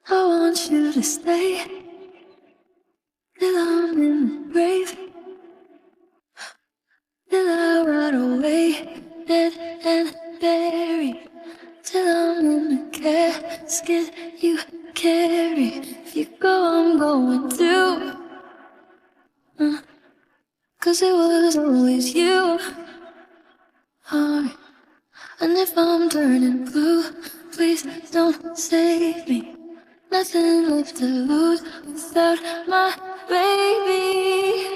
I want you to stay till I'm in the grave, till I rot away, dead and buried, till I'm in the casket you carry. If you go, I'm going too, 'cause it was always you. And if I'm turning blue, please don't save me. Nothing left to lose without my baby.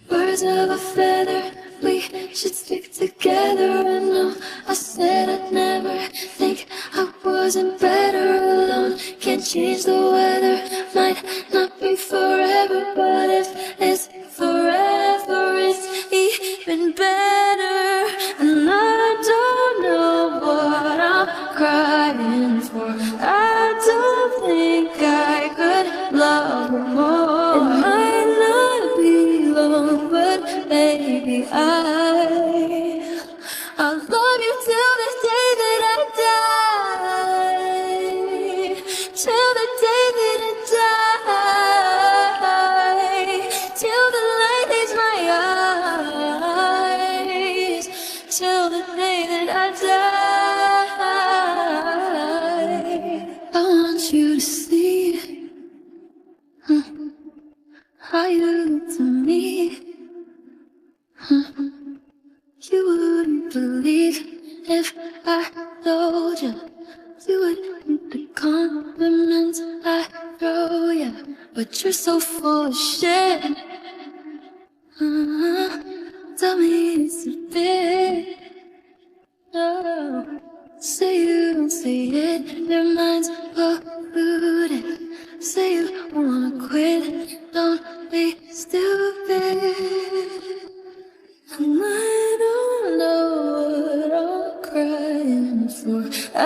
Birds of a feather, we should stick together. I know I said I'd never think I wasn't better alone. Can't change the weather, might not be forever, but if it's forever, it's even better. And I don't know what I'm crying for. I don't think I could love her more. It might not be long, but baby, I'll love you till the day that I die. Till the day that I die. Till the light leaves my eyes. Till the day that I die. I want you to see how you look to me. You wouldn't believe if I told you. You wouldn't the compliments I throw you. But you're so full of shit. Tell me it's a bit. No. Say you don't say it, their minds polluted. Say you wanna quit, don't be stupid. And I don't know what I'm crying for. I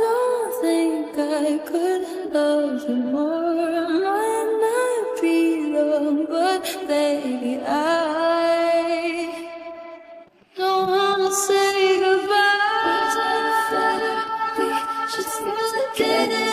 don't think I could love you more. I might not be wrong, but baby, I don't wanna say goodbye. We should still together.